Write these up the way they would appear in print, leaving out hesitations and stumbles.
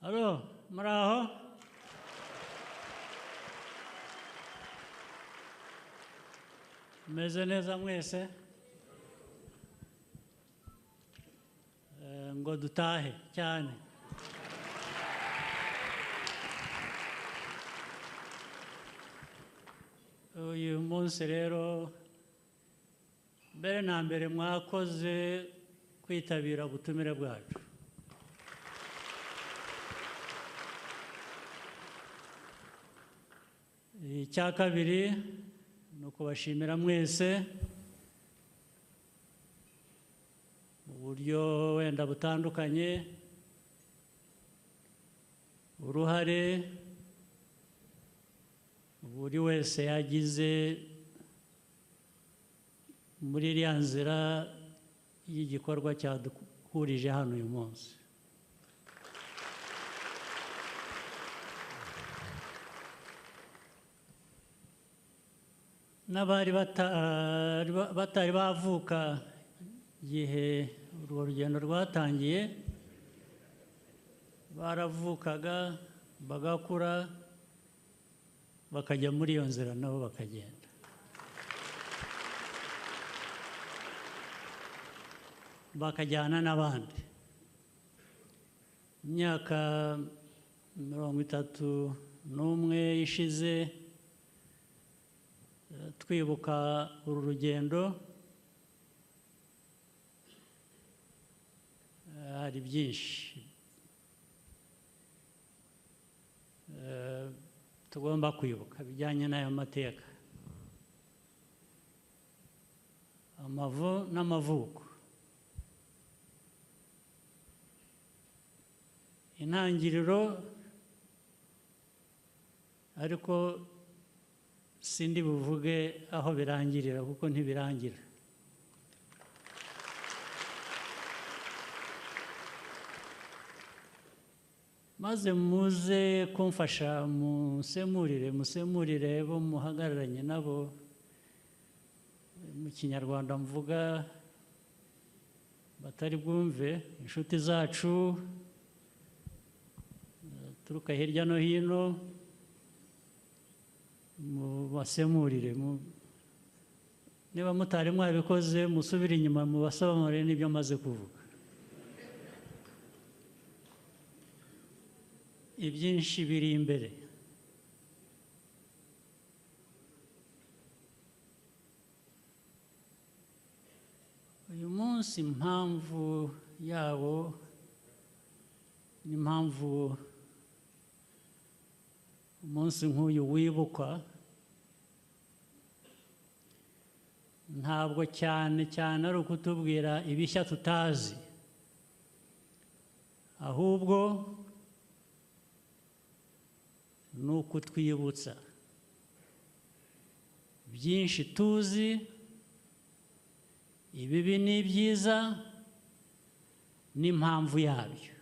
Alo, muraho? Meze neza mwese? Ngo dutahe cyane. Uyu munsi rero mbere na mbere mwakoze kwitabira ubutumire bwacu. Icya kabiri ni ukubashimira mwese mu buryo wenda butandukanye uruhare buri wese yagize muri iriya nzira y'igikorwa cyaduhurije hano uyu munsi. N'abari batari bavuka igihe urwo rugendo rwatangiye baravukaga bagakura bakajya muri iyo nzira nabo bakagenda. Bakajyana n'abandi. Imyaka 31 ishize twibuka uru rugendo, hari byinshi tugomba kwibuka bijyanye n'ayo mateka, amavu n'amavuko. Intangiriro ariko sindi buvuge aho birangirira kuko ntibirangira. Maze muze kumfasha musemurire bo muhagararanye nabo. Mu Kinyarwanda mvuga batari bwumve, inshuti zacu turuka hirya no hino, mubasemurire. Niba mutari mwabikoze musubire inyuma mubasobanurire n'ibyo maze kuvuga. Ibyinshi biri imbere. Uyu munsi impamvu yawo n'impamvu umunsi nk'uyu wibukwa, ntabwo cyane ari ukutubwira ibishya tutazi, ahubwo ni ukutwibutsa byinshi tuzi, ibibi n'ibyiza n'impamvu yabyo,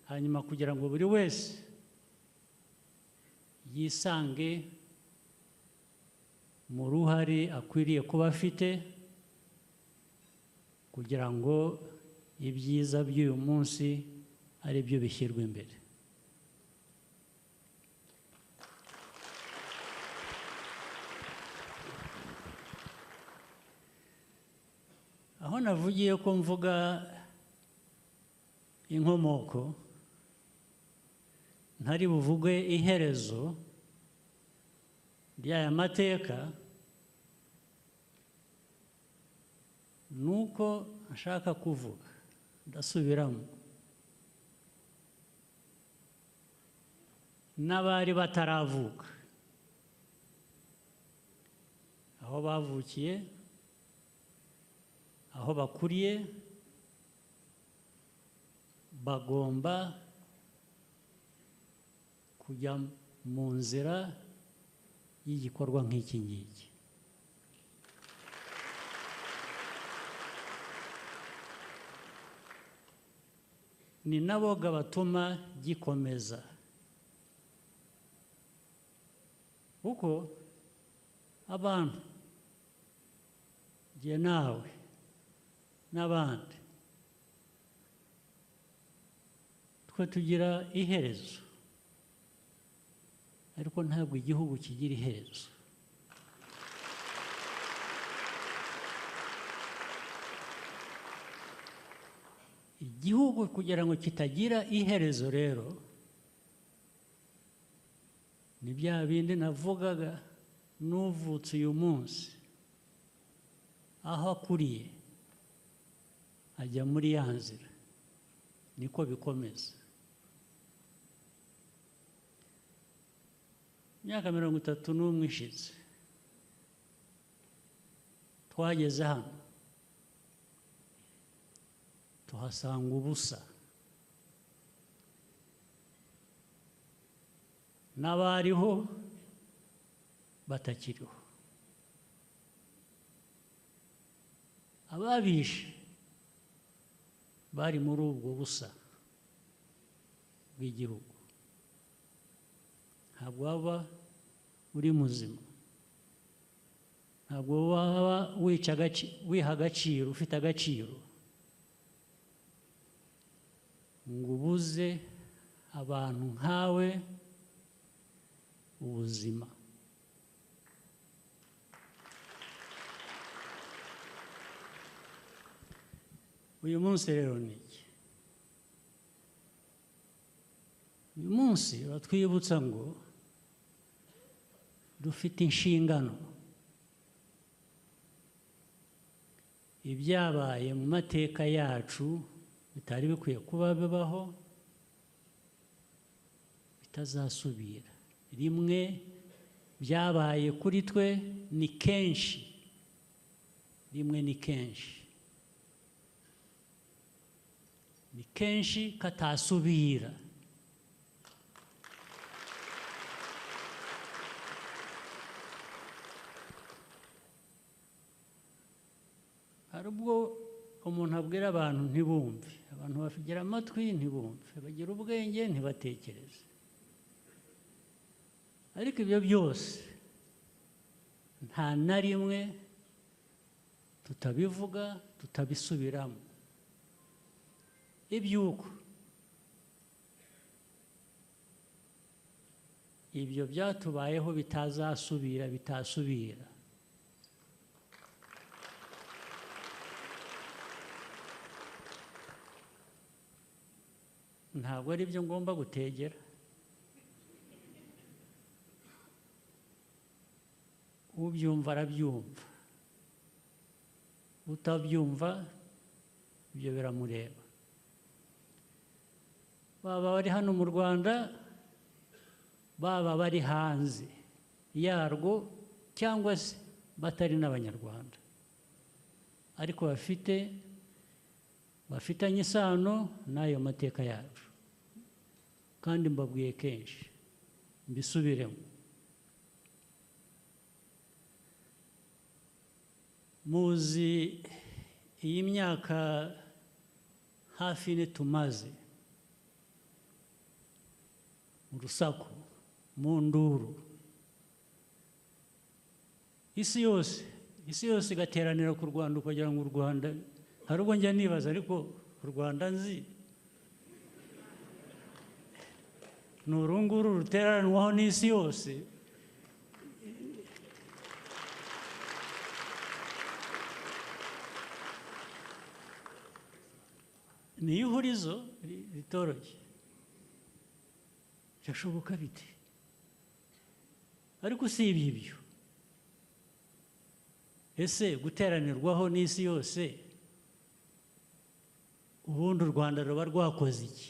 hanyuma kugira ngo buri wese yisange mu ruhare akwiriye kuba afite kugira ngo ibyiza by'uyu munsi ari byo bishyirwa imbere. Aho navugiye ko mvuga inkomoko, ntari buvuge iherezo ry'aya mateka, nuko nshaka kuvuga, ndasubiramo, n'abari bataravuka, aho bavukiye, aho bakuriye, bagomba kujya mu nzira y'igikorwa nk'iki ngiki. Ni nabo batuma gikomeza, kuko abantu, jye nawe n'abandi, twe tugira iherezo ariko ntabwo igihugu kigira iherezo. Igihugu kugira ngo kitagira iherezo rero ni bya bindi navugaga, n'uvutse uyu munsi aho akuriye ajya muri ya nzira, niko bikomeza. Imyaka 31 ishize twageze hano tuhasanga ubusa, n'abariho batakiriho, ababishe bari muri ubwo busa bw'igihugu. Ntabwo waba uri muzima, ntabwo waba wiha agaciro, ufite agaciro ngo ubuze abantu nkawe ubuzima. Uyu munsi rero ni iki? Uyu munsi batwibutsa ngo dufite inshingano. Ibyabaye mu mateka yacu bitari bikwiye kuba bibaho, bitazasubira. Rimwe byabaye kuri twe ni kenshi, rimwe ni kenshi, ni kenshi katasubira. Hari ubwo umuntu abwira abantu ntibumve, abantu bagira amatwi ntibumve, bagira ubwenge ntibatekereze. Ariko ibyo byose nta na rimwe tutabivuga, tutabisubiramo. Ibyuko ibyo byatubayeho bitazasubira, bitasubira. Ntabwo ari byo ngomba gutegera. Ubyumva arabyumva, utabyumva ibyo biramureba. Baba bari hano mu Rwanda, baba bari hanze yarwo, cyangwa se batari n'Abanyarwanda, ariko bafitanye isano n'ayo mateka yacu. Kandi mbabwiye kenshi, mbisubiremo, muzi iyi myaka hafi ine tumaze mu rusaku, mu nduru, isi yose igateranira ku Rwanda, ukagira ngo u Rwanda, hari ubwo njya nibaza, ariko u Rwanda nzi ni uru nguru ruteranwaho n'isi yose. Ni ihurizo ritoroshye, birashoboka bite? Ariko usibye ibyo, ese guteranirwaho n'isi yose, ubundi u Rwanda ruba rwakoze iki?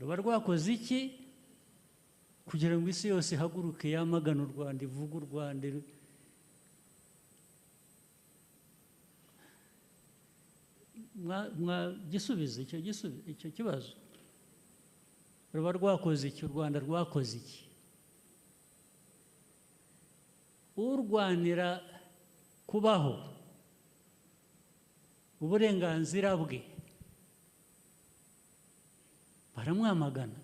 Ruba rwakoze iki kugira ngo isi yose ihaguruke yamagana u Rwanda, ivuga u Rwanda? Gisubize icyo kibazo. Ruba rwakoze iki? U Rwanda rwakoze iki? Urwanira kubaho, uburenganzira bwe, baramwamagana.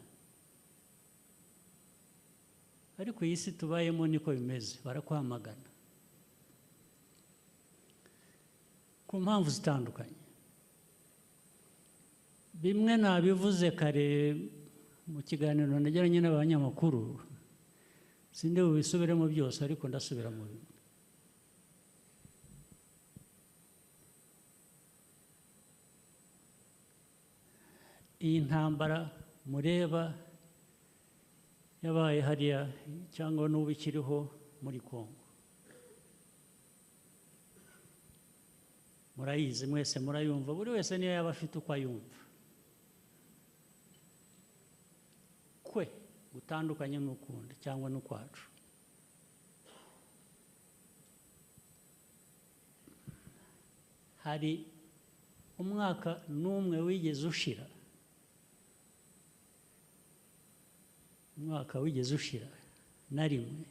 Ariko iyi si tubayemo niko bimeze, barakwamagana ku mpamvu zitandukanye. bimwe nabivuze kare mu kiganiro nagiranye n'abanyamakuru, sinde bubisubiremo byose ariko ndasubira mu bimwe. Iyi ntambara mureba yabaye hariya cyangwa n'ubu ikiriho muri Kongo, murayizi mwese, murayumva, buri wese niyo yaba afite uko ayumva. Kwe gutandukanye n'ukundi cyangwa n'ukwacu. Hari umwaka n'umwe wigeze ushira, umwaka wigeze ushira na rimwe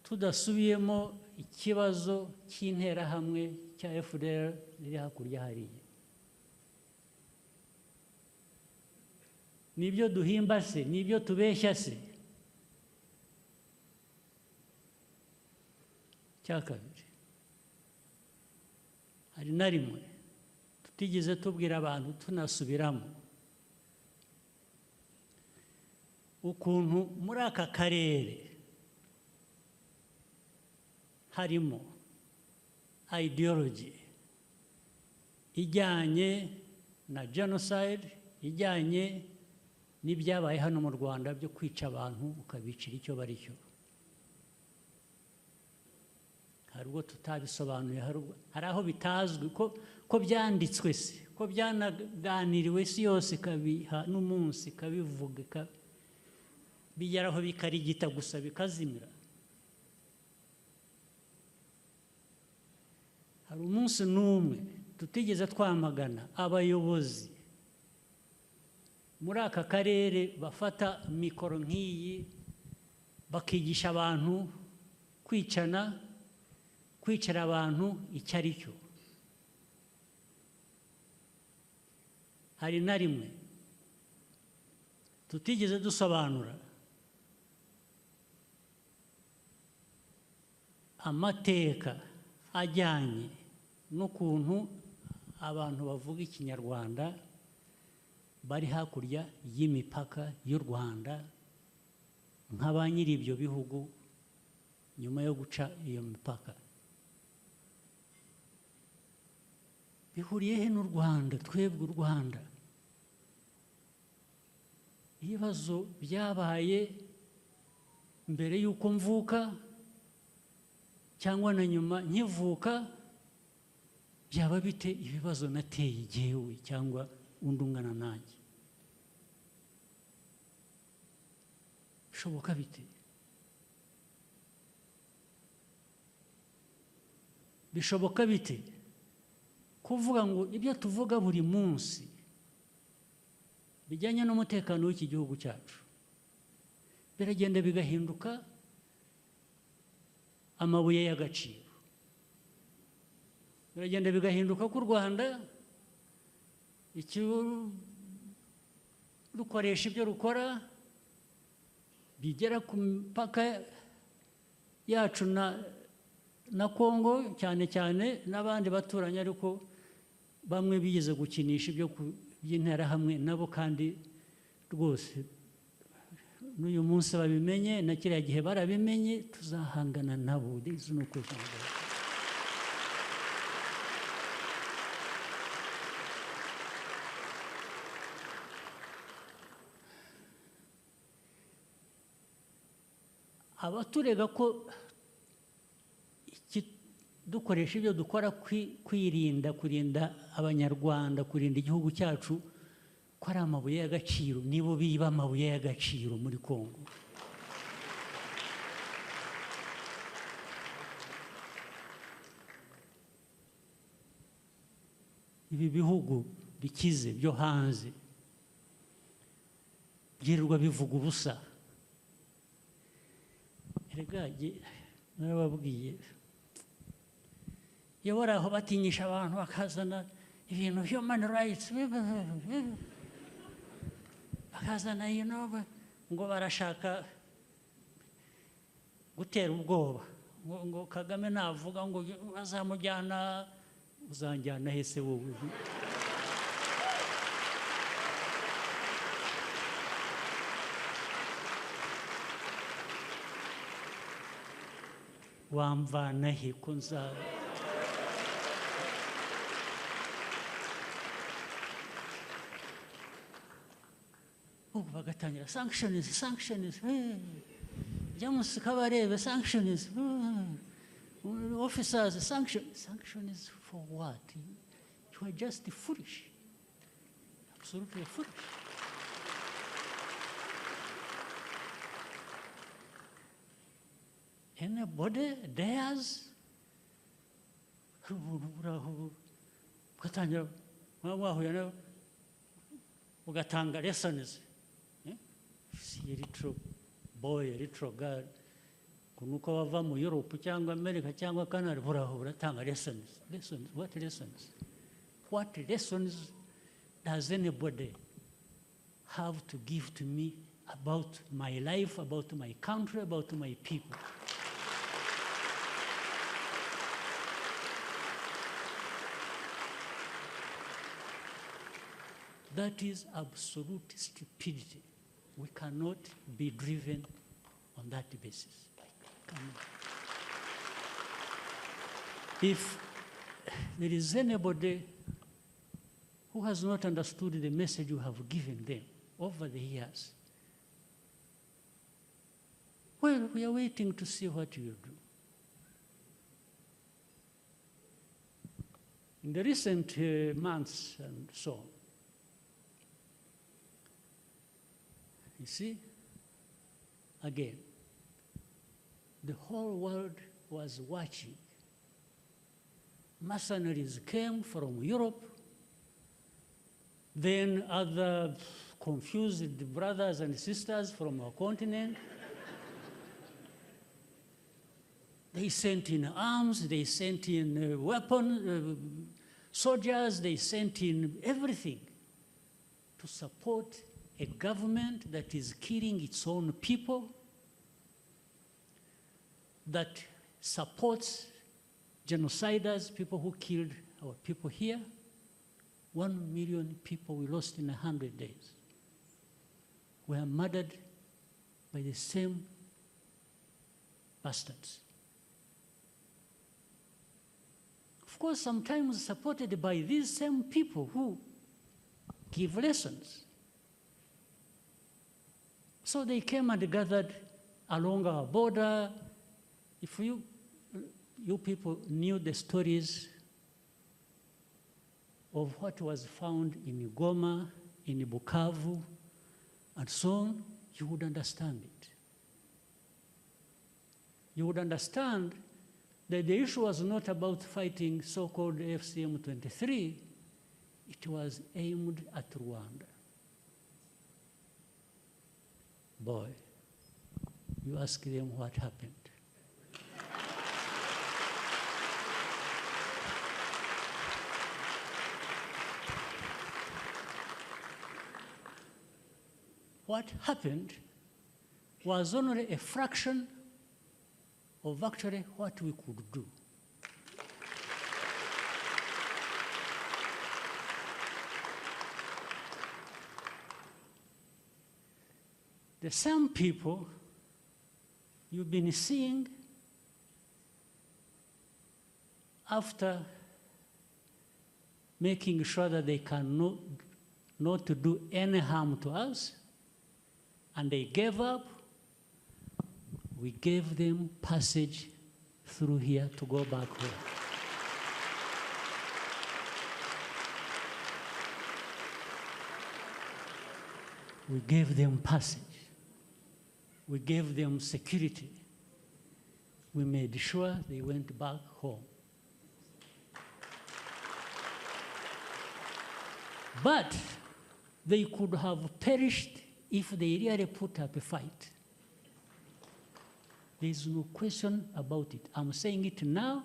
tudasubiyemo ikibazo cy'interahamwe cya FDR riri hakurya hariya. Nibyo duhimba se? Nibyo tubeshya se? Cya kabiri, hari na rimwe tutigeze tubwira abantu tunasubiramo ukuntu muri aka karere harimo ideology ijyanye na genocide, ijyanye n'ibyabaye hano mu Rwanda byo kwica abantu ukabicira icyo bari cyo. Hari ubwo tutabisobanuye, hari aho bitazwi ko byanditswe se, ko byanaganiriwe isi yose ikabiha n'umunsi ikabivuga, bigeraho bikarigita gusa bikazimira. Hari umunsi n'umwe tutigeze twamagana abayobozi muri aka karere bafata mikoro nk'iyi bakigisha abantu kwicana, kwicara abantu icyo ari cyo. Hari na rimwe tutigeze dusobanura amateka ajyanye n'ukuntu abantu bavuga ikinyarwanda bari hakurya y'imipaka y'u Rwanda nka ba nyiri ibyo bihugu nyuma yo guca iyo mipaka. Bihuriye he n'u Rwanda? Twebwe u Rwanda, ibibazo byabaye mbere y'uko mvuka cyangwa na nyuma nkivuka, byaba bite ibibazo nateye igihewe cyangwa undi ungana nanjye? Bishoboka bite? Bishoboka bite kuvuga ngo ibyo tuvuga buri munsi bijyanye n'umutekano w'iki gihugu cyacu biragenda bigahinduka amabuye y'agaciro, biragenda bigahinduka ko u Rwanda rukoresha ibyo rukora bigera ku mipaka yacu na Kongo cyane cyane n'abandi baturanye, ariko bamwe bigeze gukinisha ibyo by'interahamwe nabo, kandi rwose n'uyu munsi babimenye, na kiriya gihe barabimenye, tuzahangana nabo. Abaturega ko dukoresha ibyo dukora kurinda abanyarwanda, kurinda igihugu cyacu, ko ari amabuye y'agaciro, nibo biba amabuye y'agaciro muri Kongo. Ibi bihugu bikize byo hanze byirirwa bivuga ubusa. Erega narababwiye, iyo bari aho batinyisha abantu bakazana ibintu human rights, bakazana ngo barashaka gutera ubwoba, ngo Kagame navuga ngo bazamujyana, uzanjyana hese wowe? wamvana he ko nza ubu bagatangira sanctions James kabarebe sanctions officers sanctions for what? You are just foolish, absolutely foolish. Anybody dares ugatangira wahuye ugatanga lessons si little boy little girl kunuko bava mu Europe cyangwa America cyangwa Canada uratanga lessons what lessons does anybody have to give to me about my life, about my country, about my people? That is absolute stupidity. We cannot be driven on that basis. If there is anybody who has not understood the message you have given them over the years, well, we are waiting to see what you do. In the recent months and so on, you see, again, the whole world was watching. Mercenaries came from Europe, then other confused brothers and sisters from our continent. They sent in arms, they sent in weapons, soldiers, they sent in everything to support a government that is killing its own people, that supports genociders, people who killed our people here. 1 million people we lost in 100 days were murdered by the same bastards. Of course, sometimes supported by these same people who give lessons. So they came and gathered along our border. If you people knew the stories of what was found in Goma, in Bukavu, and so on, you would understand it. You would understand that the issue was not about fighting so-called FCM-23, it was aimed at Rwanda. Boy, you ask them what happened. What happened was only a fraction of actually what we could do. The same people you've been seeing after making sure that they can not to do any harm to us, and they gave up, we gave them passage through here to go back home. We gave them passage. We gave them security. We made sure they went back home. But they could have perished if they really put up a fight. There's no question about it. I'm saying it now,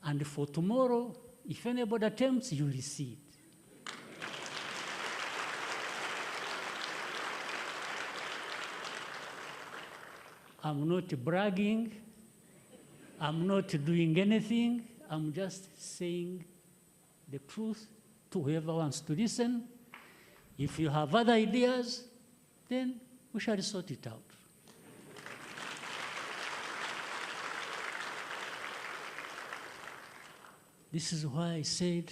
and for tomorrow, if anybody attempts, you will see it. I'm not bragging. I'm not doing anything. I'm just saying the truth to whoever wants to listen. If you have other ideas, then we shall sort it out. This is why I said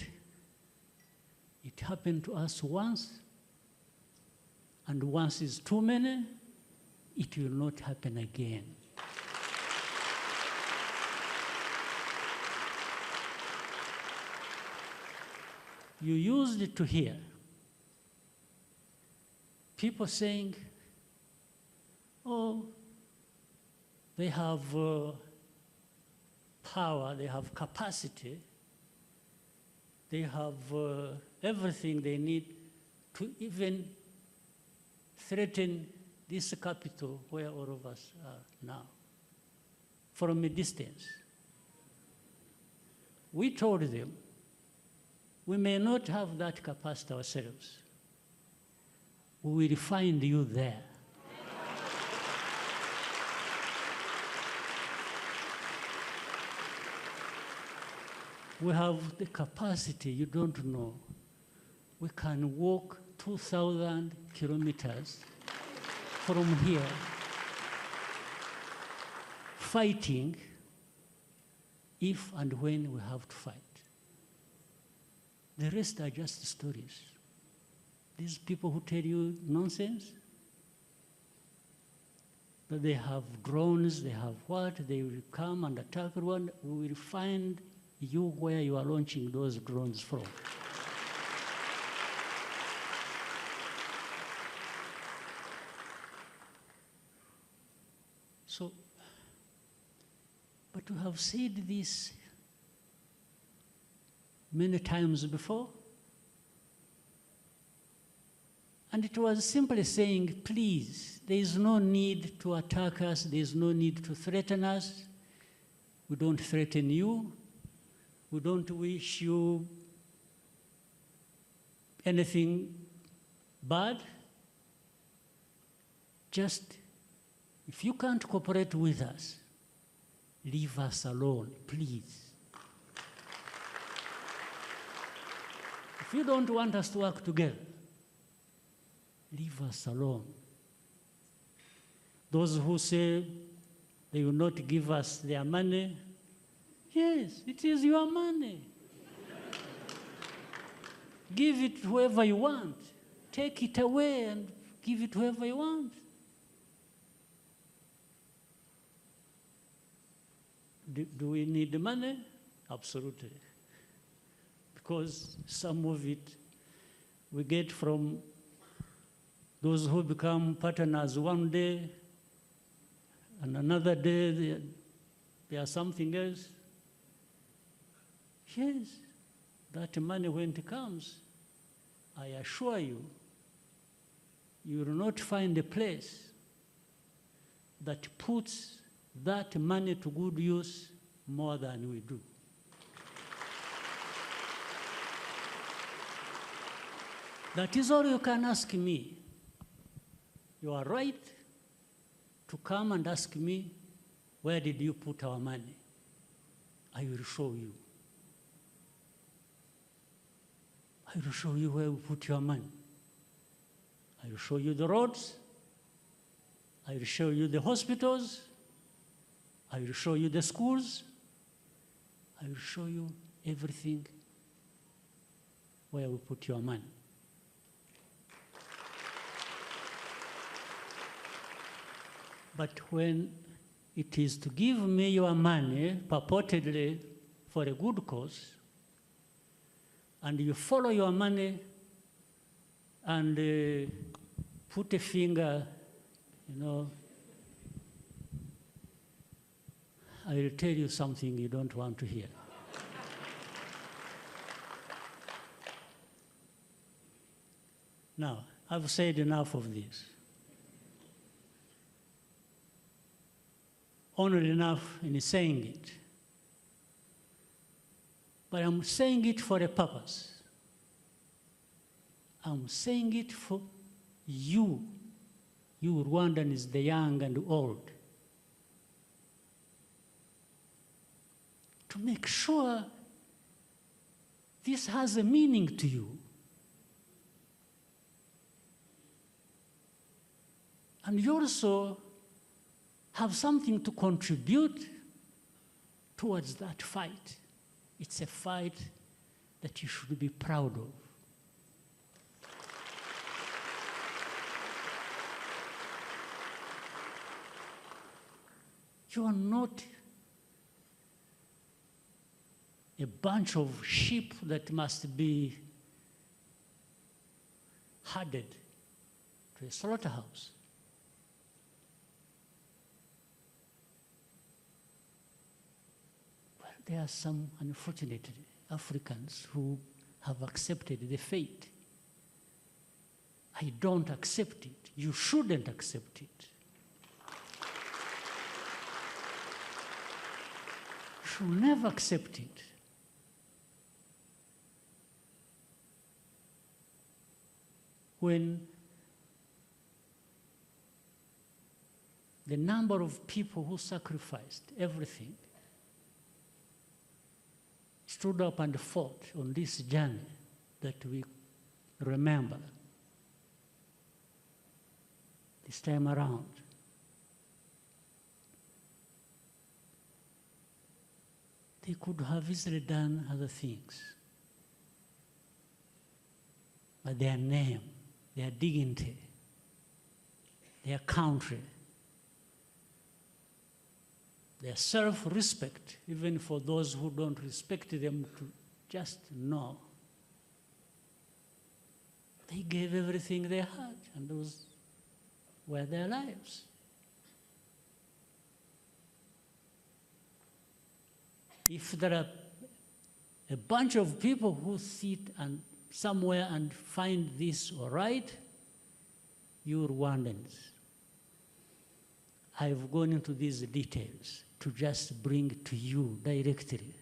it happened to us once, and once is too many, it will not happen again. You used it to hear people saying, oh, they have power, they have capacity, they have everything they need to even threaten this capital where all of us are now, from a distance. We told them, we may not have that capacity ourselves. We will find you there. We have the capacity, you don't know. We can walk 2,000 kilometers from here, fighting if and when we have to fight. The rest are just stories. These people who tell you nonsense, that they have drones, they have what, they will come and attack Rwanda, we will find you where you are launching those drones from. So, but we have said this many times before, and it was simply saying, please, there is no need to attack us, there is no need to threaten us. We don't threaten you. We don't wish you anything bad. Just, if you can't cooperate with us, leave us alone, please. If you don't want us to work together, leave us alone. Those who say they will not give us their money, yes, it is your money. Give it to whoever you want. Take it away and give it to whoever you want. Do we need the money? Absolutely. Because some of it we get from those who become partners one day, and another day they are something else. Yes, that money when it comes, I assure you, you will not find a place that puts that money to good use more than we do. That is all you can ask me. You are right to come and ask me, where did you put our money? I will show you. I will show you where we put your money. I will show you the roads. I will show you the hospitals. I will show you the schools. I will show you everything where we put your money. But when it is to give me your money, purportedly for a good cause, and you follow your money and put a finger, I will tell you something you don't want to hear. Now, I've said enough of this. Only enough in saying it. But I'm saying it for a purpose. I'm saying it for you Rwandans, the young and old, to make sure this has a meaning to you. And you also have something to contribute towards that fight. It's a fight that you should be proud of. You are not a bunch of sheep that must be herded to a slaughterhouse. Well, there are some unfortunate Africans who have accepted the fate. I don't accept it. You shouldn't accept it. You should never accept it. When the number of people who sacrificed everything stood up and fought on this journey that we remember this time around. They could have easily done other things. But their name, their dignity, their country, their self-respect, even for those who don't respect them, to just know. They gave everything they had, and those were their lives. If there are a bunch of people who sit and somewhere and find this all right, you Rwandans, I've gone into these details to just bring to you directly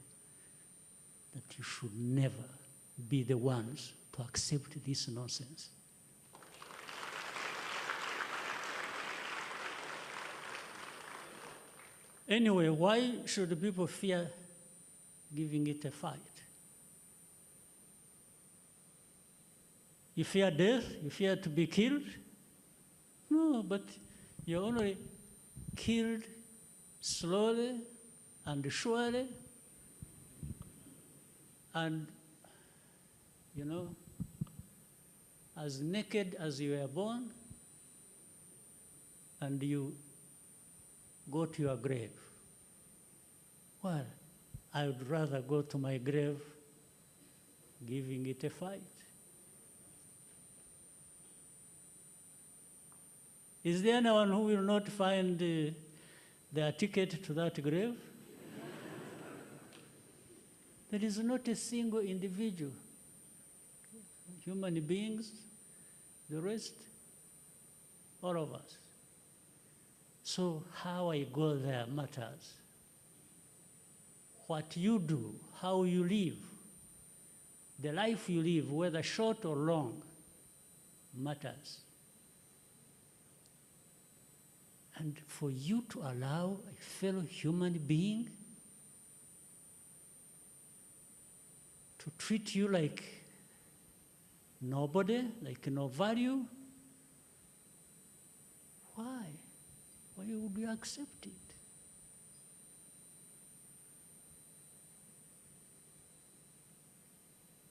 that you should never be the ones to accept this nonsense. Anyway, why should people fear giving it a fight? You fear death? You fear to be killed? No, but you're only killed slowly and surely, and, you know, as naked as you were born, and you go to your grave. Well, I would rather go to my grave giving it a fight. Is there anyone who will not find their ticket to that grave? There is not a single individual. Human beings, the rest, all of us. So how I go there matters. What you do, how you live, the life you live, whether short or long, matters. And for you to allow a fellow human being to treat you like nobody, like no value, why? Why would you accept it?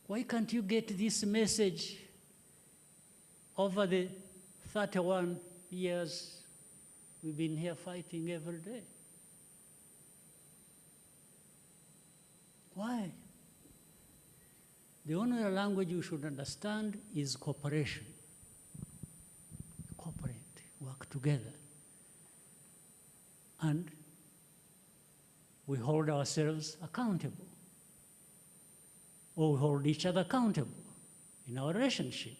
Why can't you get this message over the 31 years we've been here fighting every day? Why? The only language you should understand is cooperation. Cooperate, work together. And we hold ourselves accountable. Or we hold each other accountable in our relationship.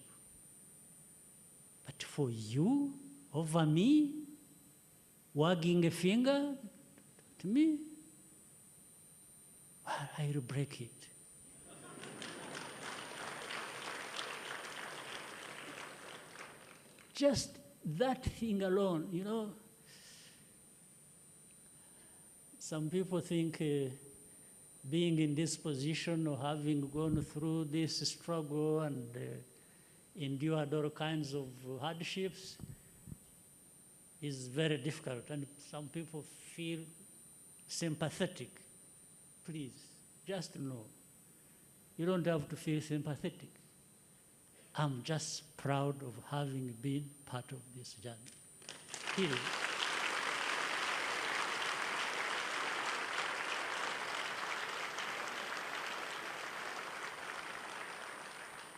But for you, over me, wagging a finger to me, well, I'll break it. Just that thing alone, you know. Some people think being in this position or having gone through this struggle and endured all kinds of hardships is very difficult, and some people feel sympathetic. Please, Just know. You don't have to feel sympathetic. I'm just proud of having been part of this journey. Period.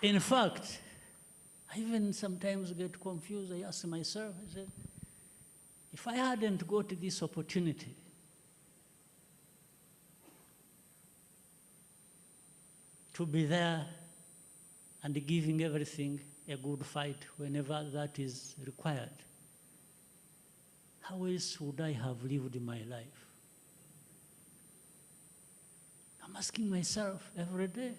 In fact, I even sometimes get confused. I ask myself, I said, if I hadn't got this opportunity, to be there and giving everything a good fight whenever that is required, how else would I have lived my life? I'm asking myself every day,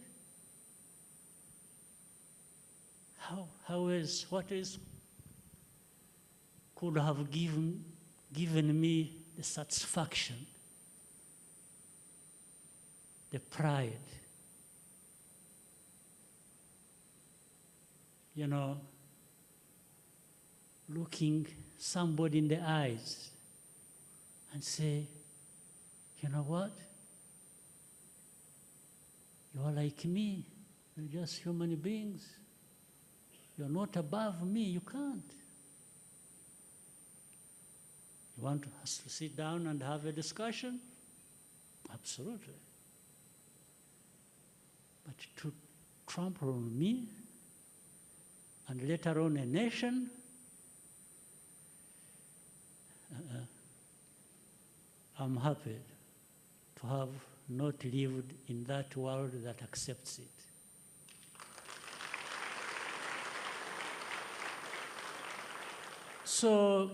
how else, what else could have given me the satisfaction, the pride, you know, looking somebody in the eyes and say, you know what? You are like me. You're just human beings. You're not above me. You can't. You want us to sit down and have a discussion? Absolutely. But to trample on me, and later on a nation, I'm happy to have not lived in that world that accepts it. So,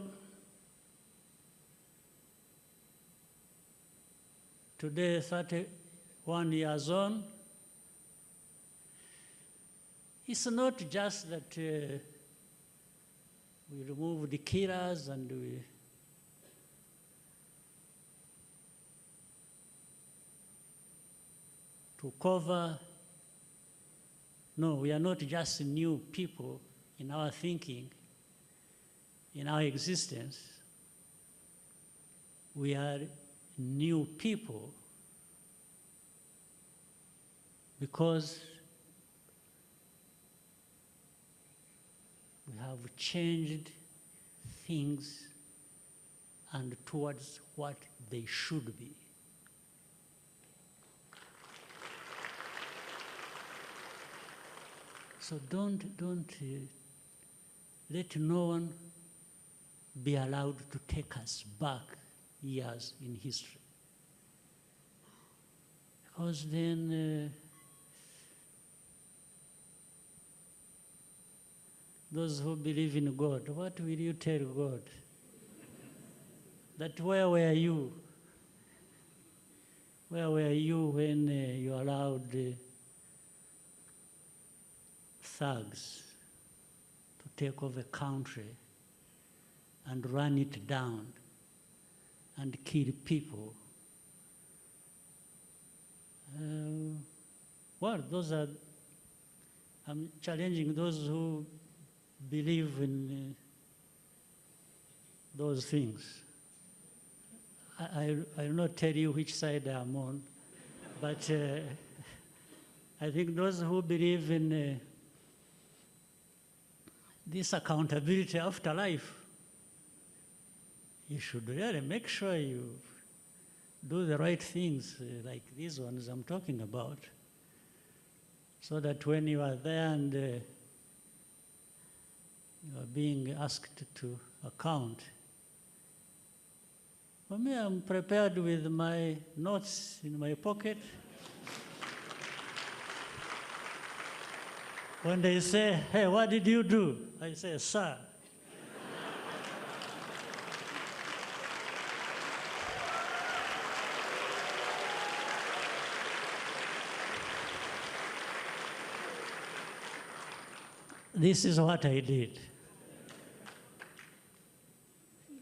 today, 31 years on, it's not just that we remove the killers and we to cover. No, we are not just new people in our thinking, in our existence. We are new people because we have changed things and towards what they should be. So don't let no one be allowed to take us back years in history. Because then those who believe in God, what will you tell God? That where were you? Where were you when you allowed thugs to take over a country and run it down and kill people? Well, those are, I'm challenging those who believe in those things. I will not tell you which side I'm on, but I think those who believe in this accountability after life, you should really make sure you do the right things like these ones I'm talking about, so that when you are there and you are being asked to account. For me, I'm prepared with my notes in my pocket. When they say, hey, what did you do? I say, sir. This is what I did.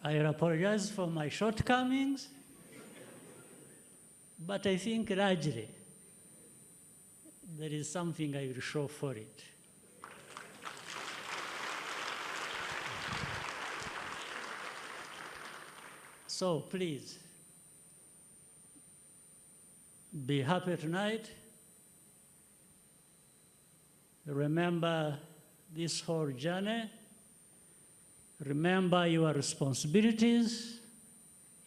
I apologize for my shortcomings, but I think largely there is something I will show for it. So please, Be happy tonight. Remember this whole journey. Remember your responsibilities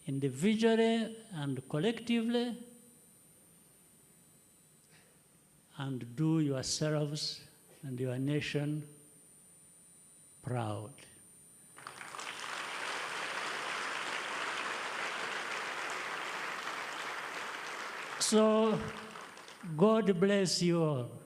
individually and collectively, and do yourselves and your nation proud. So, God bless you all.